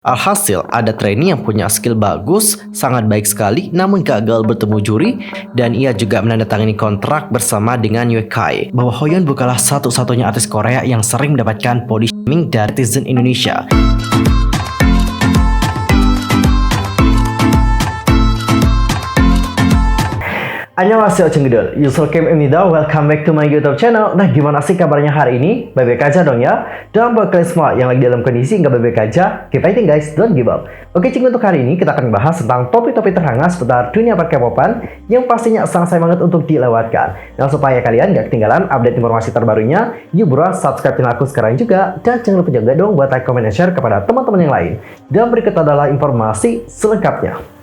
Alhasil, ada trainee yang punya skill bagus, sangat baik sekali, namun gagal bertemu juri, dan ia juga menandatangani kontrak bersama dengan Yue Kai, bahwa Hoyeon bukanlah satu-satunya artis Korea yang sering mendapatkan body shaming dari netizen Indonesia. Annyeonghaseyo Cengedul, Yusul Kim Imnida, welcome back to my YouTube channel. Nah, gimana sih kabarnya hari ini? Baik-baik aja dong ya? Dan buat kalian semua yang lagi dalam kondisi nggak baik-baik aja, keep fighting guys, don't give up. Oke Cing, untuk hari ini kita akan bahas tentang topik-topik terhangat seputar dunia per-K-popan yang pastinya sangat sayang banget untuk dilewatkan. Dan supaya kalian nggak ketinggalan update informasi terbarunya, yuk buruan subscribe channel aku sekarang juga. Dan jangan lupa juga dong buat like, comment, dan share kepada teman-teman yang lain. Dan berikut adalah informasi selengkapnya.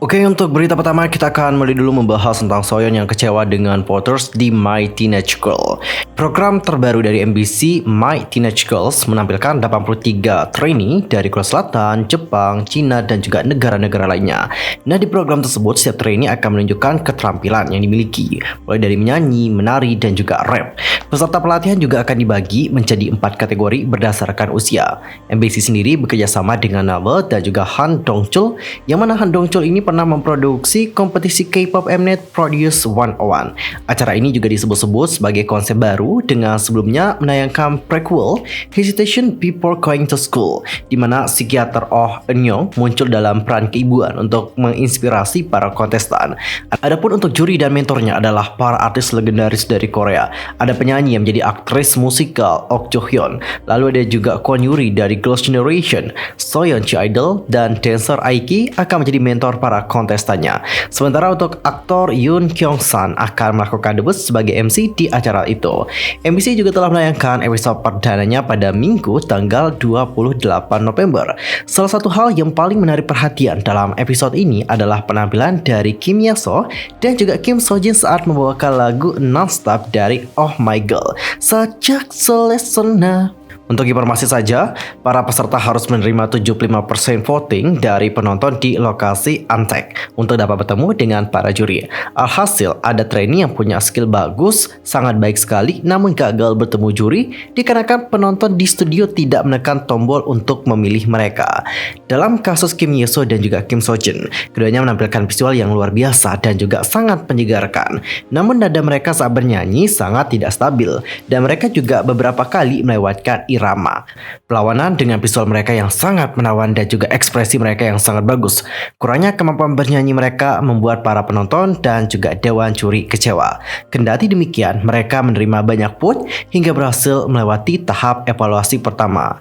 Oke, untuk berita pertama kita akan mulai dulu membahas tentang Soyeon yang kecewa dengan voters di My Teenage Girl. Program terbaru dari MBC, My Teenage Girls, menampilkan 83 trainee dari Korea Selatan, Jepang, Cina, dan juga negara-negara lainnya. Nah, di program tersebut setiap trainee akan menunjukkan keterampilan yang dimiliki, mulai dari menyanyi, menari, dan juga rap. Peserta pelatihan juga akan dibagi menjadi 4 kategori berdasarkan usia. MBC sendiri bekerja sama dengan Navel dan juga Han Dongchul, yang mana Han Dongchul ini pernah memproduksi kompetisi K-pop Mnet Produce 101. Acara ini juga disebut-sebut sebagai konsep baru dengan sebelumnya menayangkan prequel Hesitation Before Going to School, di mana psikiater Oh Eun-young muncul dalam peran keibuan untuk menginspirasi para kontestan. Adapun untuk juri dan mentornya adalah para artis legendaris dari Korea. Ada penyanyi yang menjadi aktris musikal Ok Jo-hyun, lalu ada juga Kwon Yuri dari Girls' Generation, Soyeon Chi-idol, dan dancer Aiki akan menjadi mentor para kontestannya. Sementara untuk aktor Yoon Kyung-san akan melakukan debut sebagai MC di acara itu. MBC juga telah menayangkan episode perdananya pada Minggu tanggal 28 November. Salah satu hal yang paling menarik perhatian dalam episode ini adalah penampilan dari Kim Yeso dan juga Kim Sojin saat membawakan lagu Non-Stop dari Oh My Girl, Sajak Selesona. Untuk informasi saja, para peserta harus menerima 75% voting dari penonton di lokasi Antek untuk dapat bertemu dengan para juri. Alhasil, ada trainee yang punya skill bagus, sangat baik sekali, namun gagal bertemu juri dikarenakan penonton di studio tidak menekan tombol untuk memilih mereka. Dalam kasus Kim Yeso dan juga Kim Sojin, keduanya menampilkan visual yang luar biasa dan juga sangat menyegarkan. Namun nada mereka saat bernyanyi sangat tidak stabil, dan mereka juga beberapa kali melewatkan irama. Perlawanan dengan visual mereka yang sangat menawan dan juga ekspresi mereka yang sangat bagus. Kurangnya kemampuan bernyanyi mereka membuat para penonton dan juga dewan juri kecewa. Kendati demikian, mereka menerima banyak vote hingga berhasil melewati tahap evaluasi pertama.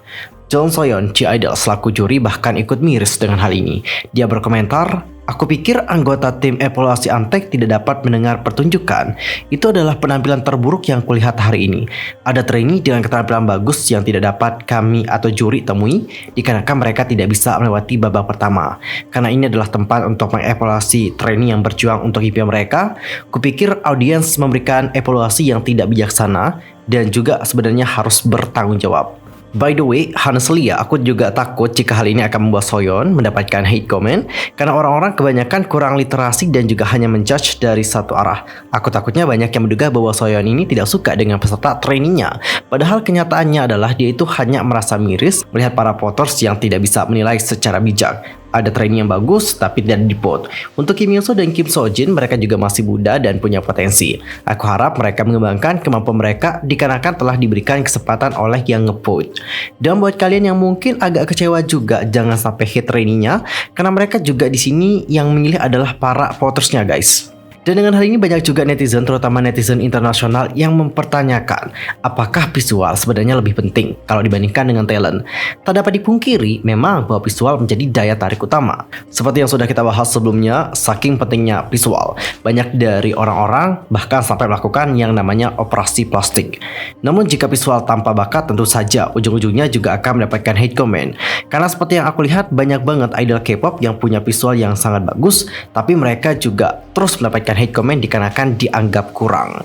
Jong Soyeon, Chi-idol selaku juri bahkan ikut miris dengan hal ini. Dia berkomentar, "Aku pikir anggota tim evaluasi Antek tidak dapat mendengar pertunjukan. Itu adalah penampilan terburuk yang kulihat hari ini. Ada trainee dengan keterampilan bagus yang tidak dapat kami atau juri temui dikarenakan mereka tidak bisa melewati babak pertama. Karena ini adalah tempat untuk mengevaluasi trainee yang berjuang untuk impian mereka, kupikir audiens memberikan evaluasi yang tidak bijaksana dan juga sebenarnya harus bertanggung jawab." By the way, honestly ya, aku juga takut jika hal ini akan membuat Soyeon mendapatkan hate comment karena orang-orang kebanyakan kurang literasi dan juga hanya menjudge dari satu arah. Aku takutnya banyak yang menduga bahwa Soyeon ini tidak suka dengan peserta trainee-nya. Padahal kenyataannya adalah dia itu hanya merasa miris melihat para voters yang tidak bisa menilai secara bijak. Ada trainee yang bagus tapi tidak di-vote. Untuk Kim Yeso dan Kim Sojin, mereka juga masih muda dan punya potensi. Aku harap mereka mengembangkan kemampuan mereka dikarenakan telah diberikan kesempatan oleh yang nge-vote. Dan buat kalian yang mungkin agak kecewa juga, jangan sampai hate trainee-nya karena mereka juga di sini yang memilih adalah para votersnya guys. Dan dengan hal ini banyak juga netizen, terutama netizen internasional, yang mempertanyakan apakah visual sebenarnya lebih penting kalau dibandingkan dengan talent. Tak dapat dipungkiri, memang bahwa visual menjadi daya tarik utama. Seperti yang sudah kita bahas sebelumnya, saking pentingnya visual, banyak dari orang-orang bahkan sampai melakukan yang namanya operasi plastik. Namun jika visual tanpa bakat, tentu saja ujung-ujungnya juga akan mendapatkan hate comment. Karena seperti yang aku lihat, banyak banget idol K-pop yang punya visual yang sangat bagus, tapi mereka juga terus mendapatkan hate comment dikarenakan dianggap kurang.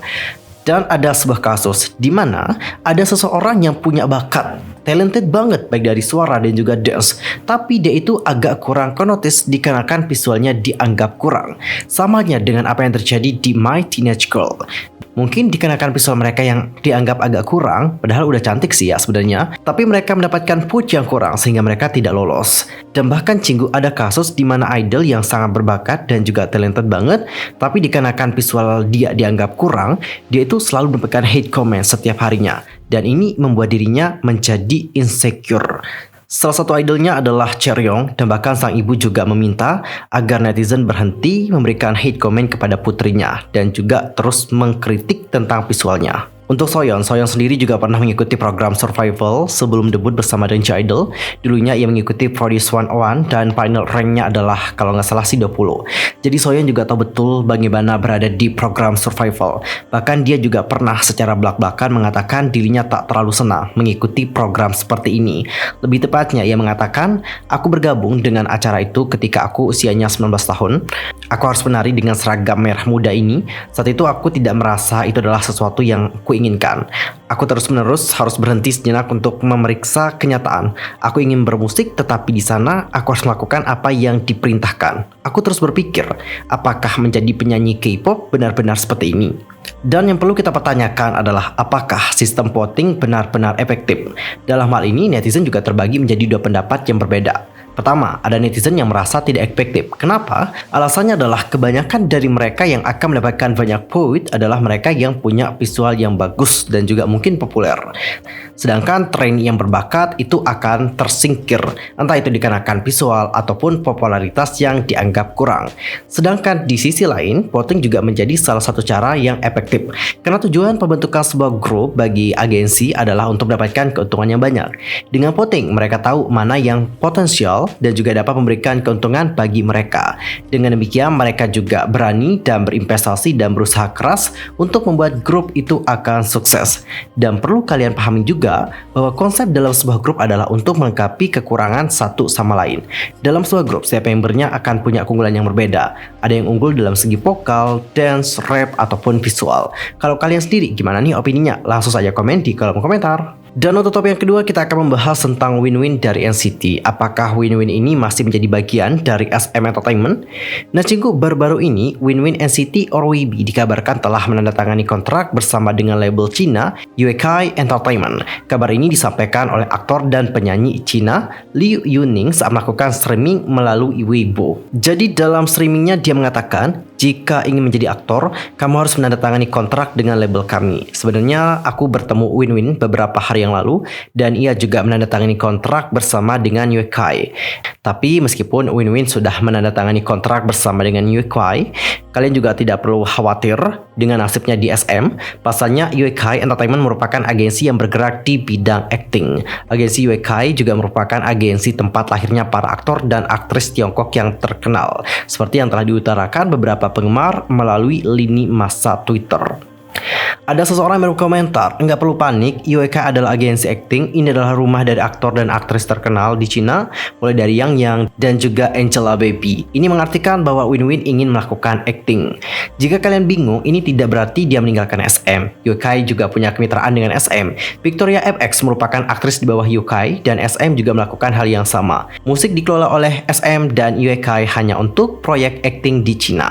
Dan ada sebuah kasus di mana ada seseorang yang punya bakat, talented banget baik dari suara dan juga dance, tapi dia itu agak kurang konotis dikarenakan visualnya dianggap kurang. Samanya dengan apa yang terjadi di My Teenage Girl. Mungkin dikarenakan visual mereka yang dianggap agak kurang, padahal udah cantik sih ya sebenarnya, tapi mereka mendapatkan push yang kurang sehingga mereka tidak lolos. Dan bahkan Cinggu ada kasus di mana idol yang sangat berbakat dan juga talented banget, tapi dikarenakan visual dia dianggap kurang, dia itu selalu mendapatkan hate comment setiap harinya. Dan ini membuat dirinya menjadi insecure. Salah satu idolnya adalah Chaeryeong, dan bahkan sang ibu juga meminta agar netizen berhenti memberikan hate comment kepada putrinya dan juga terus mengkritik tentang visualnya. Untuk Soyeon sendiri juga pernah mengikuti program Survival sebelum debut bersama Danger Idol. Dulunya ia mengikuti Produce 101 dan final rank-nya adalah kalau nggak salah sih 20. Jadi Soyeon juga tahu betul bagaimana berada di program Survival. Bahkan dia juga pernah secara belak-belakan mengatakan dirinya tak terlalu senang mengikuti program seperti ini. Lebih tepatnya ia mengatakan, aku bergabung dengan acara itu ketika aku usianya 19 tahun. Aku harus menari dengan seragam merah muda ini. Saat itu aku tidak merasa itu adalah sesuatu yang inginkan. Aku terus-menerus harus berhenti sejenak untuk memeriksa kenyataan. Aku ingin bermusik, tetapi di sana aku harus melakukan apa yang diperintahkan. Aku terus berpikir, apakah menjadi penyanyi K-pop benar-benar seperti ini? Dan yang perlu kita pertanyakan adalah apakah sistem voting benar-benar efektif? Dalam hal ini, netizen juga terbagi menjadi dua pendapat yang berbeda. Pertama, ada netizen yang merasa tidak efektif. Kenapa? Alasannya adalah kebanyakan dari mereka yang akan mendapatkan banyak vote adalah mereka yang punya visual yang bagus dan juga mungkin populer. Sedangkan trainee yang berbakat itu akan tersingkir, entah itu dikarenakan visual ataupun popularitas yang dianggap kurang. Sedangkan di sisi lain, voting juga menjadi salah satu cara yang efektif. Karena tujuan pembentukan sebuah grup bagi agensi adalah untuk mendapatkan keuntungan yang banyak. Dengan voting, mereka tahu mana yang potensial dan juga dapat memberikan keuntungan bagi mereka. Dengan demikian, mereka juga berani dan berinvestasi dan berusaha keras untuk membuat grup itu akan sukses. Dan perlu kalian pahami juga bahwa konsep dalam sebuah grup adalah untuk melengkapi kekurangan satu sama lain. Dalam sebuah grup, setiap membernya akan punya keunggulan yang berbeda. Ada yang unggul dalam segi vokal, dance, rap, ataupun visual. Kalau kalian sendiri, gimana nih opininya? Langsung saja komen di kolom komentar. Dan untuk topik yang kedua, kita akan membahas tentang WinWin dari NCT. Apakah WinWin ini masih menjadi bagian dari SM Entertainment? Nah, Cinggu, baru-baru ini WinWin NCT or WIBI dikabarkan telah menandatangani kontrak bersama dengan label Cina UEKAI Entertainment. Kabar ini disampaikan oleh aktor dan penyanyi Cina Liu Yuning saat melakukan streaming melalui Weibo. Jadi dalam streamingnya dia mengatakan, jika ingin menjadi aktor, kamu harus menandatangani kontrak dengan label kami. Sebenarnya aku bertemu WinWin beberapa hari yang lalu dan ia juga menandatangani kontrak bersama dengan UEKAI. Tapi meskipun WinWin sudah menandatangani kontrak bersama dengan UEKAI, kalian juga tidak perlu khawatir dengan nasibnya di SM. Pasalnya UEKAI Entertainment merupakan agensi yang bergerak di bidang acting. Agensi UEKAI juga merupakan agensi tempat lahirnya para aktor dan aktris Tiongkok yang terkenal, seperti yang telah diutarakan beberapa penggemar melalui lini masa Twitter. Ada seseorang yang berkomentar, nggak perlu panik, UEKAI adalah agensi acting. Ini adalah rumah dari aktor dan aktris terkenal di Cina, mulai dari Yang Yang dan juga Angelababy. Ini mengartikan bahwa WinWin ingin melakukan acting. Jika kalian bingung, ini tidak berarti dia meninggalkan SM. UEKAI juga punya kemitraan dengan SM. Victoria FX merupakan aktris di bawah UEKAI dan SM juga melakukan hal yang sama. Musik dikelola oleh SM dan UEKAI hanya untuk proyek acting di Cina.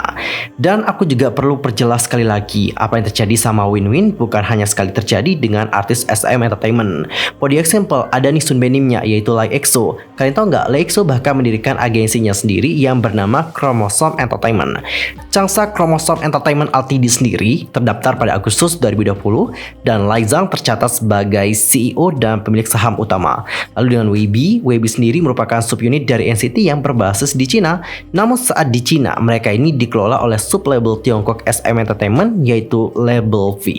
Dan aku juga perlu perjelas sekali lagi, apa yang terjadi sama WinWin bukan hanya sekali terjadi dengan artis SM Entertainment. For the example, ada nih sunbenimnya yaitu Lee EXO. Kalian tahu nggak, Lee EXO bahkan mendirikan agensinya sendiri yang bernama Chromosome Entertainment. Changsa Chromosome Entertainment Ltd sendiri terdaftar pada Agustus 2020 dan Lee Zhang tercatat sebagai CEO dan pemilik saham utama. Lalu dengan WIBI sendiri merupakan subunit dari NCT yang berbasis di Cina. Namun saat di Cina, mereka ini dikelola oleh sublabel Tiongkok SM Entertainment yaitu label V.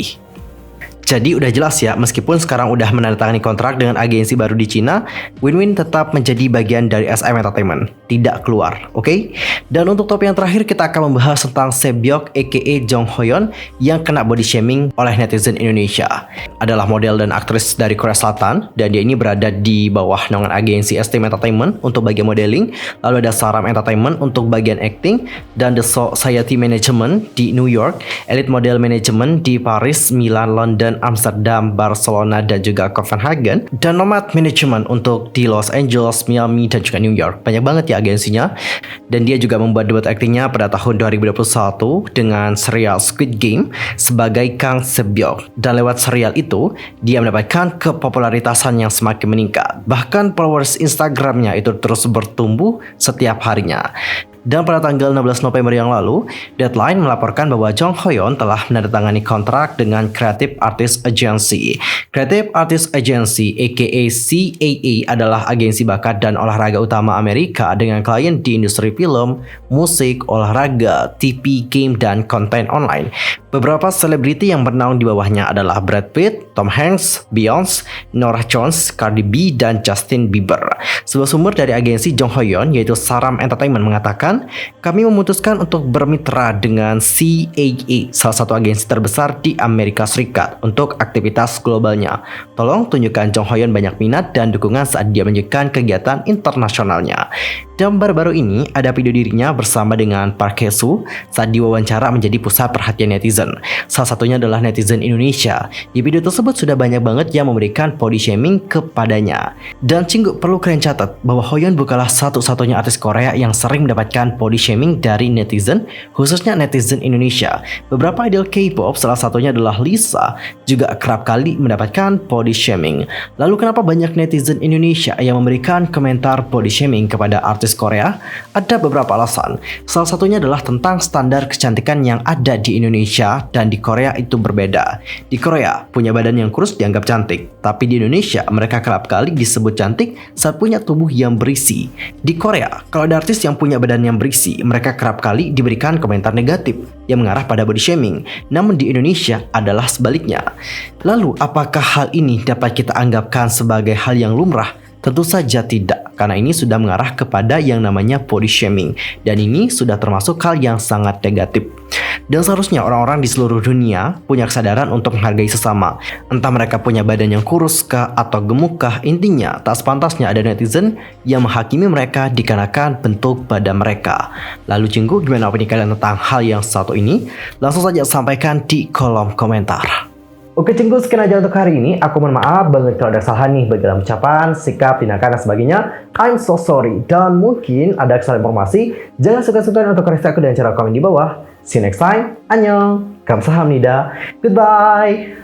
Jadi udah jelas ya, meskipun sekarang udah menandatangani kontrak dengan agensi baru di Cina, WinWin tetap menjadi bagian dari SM Entertainment, tidak keluar, oke? Dan untuk topik yang terakhir, kita akan membahas tentang Sebyok aka Jong Hoyeon yang kena body shaming oleh netizen Indonesia. Adalah model dan aktris dari Korea Selatan, dan dia ini berada di bawah naungan agensi SM Entertainment untuk bagian modeling, lalu ada Saram Entertainment untuk bagian acting, dan The Society Management di New York, Elite Model Management di Paris, Milan, London, Amsterdam, Barcelona, dan juga Copenhagen, dan nomad management untuk di Los Angeles, Miami, dan juga New York. Banyak banget ya agensinya. Dan dia juga membuat debut aktingnya pada tahun 2021 dengan serial Squid Game sebagai Kang Sebyok. Dan lewat serial itu, dia mendapatkan kepopularitasan yang semakin meningkat. Bahkan followers Instagramnya itu terus bertumbuh setiap harinya. Dan pada tanggal 16 November yang lalu, Deadline melaporkan bahwa Jong Hoyon telah menandatangani kontrak dengan Creative Artists Agency. Creative Artists Agency aka CAA adalah agensi bakat dan olahraga utama Amerika dengan klien di industri film, musik, olahraga, TV, game, dan konten online. Beberapa selebriti yang bernaung di bawahnya adalah Brad Pitt, Tom Hanks, Beyonce, Norah Jones, Cardi B, dan Justin Bieber. Sebuah sumber dari agensi Jong Hoyon yaitu Saram Entertainment mengatakan, kami memutuskan untuk bermitra dengan CAA, salah satu agensi terbesar di Amerika Serikat untuk aktivitas globalnya. Tolong tunjukkan Jong Hoyon banyak minat dan dukungan saat dia menunjukkan kegiatan internasionalnya. Dan baru-baru ini ada video dirinya bersama dengan Park Hae-soo saat diwawancara menjadi pusat perhatian netizen. Salah satunya adalah netizen Indonesia. Di video tersebut sudah banyak banget yang memberikan body shaming kepadanya. Dan Cinggu perlu kalian catat bahwa Hoyon bukanlah satu-satunya artis Korea yang sering mendapatkan body shaming dari netizen, khususnya netizen Indonesia. Beberapa idol K-pop, salah satunya adalah Lisa, juga kerap kali mendapatkan body shaming. Lalu kenapa banyak netizen Indonesia yang memberikan komentar body shaming kepada artis Korea? Ada beberapa alasan. Salah satunya adalah tentang standar kecantikan yang ada di Indonesia dan di Korea itu berbeda. Di Korea, punya badan yang kurus dianggap cantik, tapi di Indonesia mereka kerap kali disebut cantik saat punya tubuh yang berisi. Di Korea, kalau ada artis yang punya badan yang berisi, mereka kerap kali diberikan komentar negatif yang mengarah pada body shaming. Namun di Indonesia adalah sebaliknya. Lalu, apakah hal ini dapat kita anggapkan sebagai hal yang lumrah? Tentu saja tidak, karena ini sudah mengarah kepada yang namanya body shaming, dan ini sudah termasuk hal yang sangat negatif. Dan seharusnya orang-orang di seluruh dunia punya kesadaran untuk menghargai sesama. Entah mereka punya badan yang kurus kah atau gemuk kah, intinya tak sepantasnya ada netizen yang menghakimi mereka dikarenakan bentuk badan mereka. Lalu Cinggu, gimana opini kalian tentang hal yang satu ini? Langsung saja sampaikan di kolom komentar. Oke Cinggu, sekian aja untuk hari ini. Aku mohon maaf banget kalau ada kesalahan nih baik dalam ucapan, sikap, tindakan, dan sebagainya. I'm so sorry. Dan mungkin ada kesalahan informasi. Jangan suka-suka untuk koreksi aku dengan cara komen di bawah. See you next time. Annyeong. Kamsahamnida. Goodbye.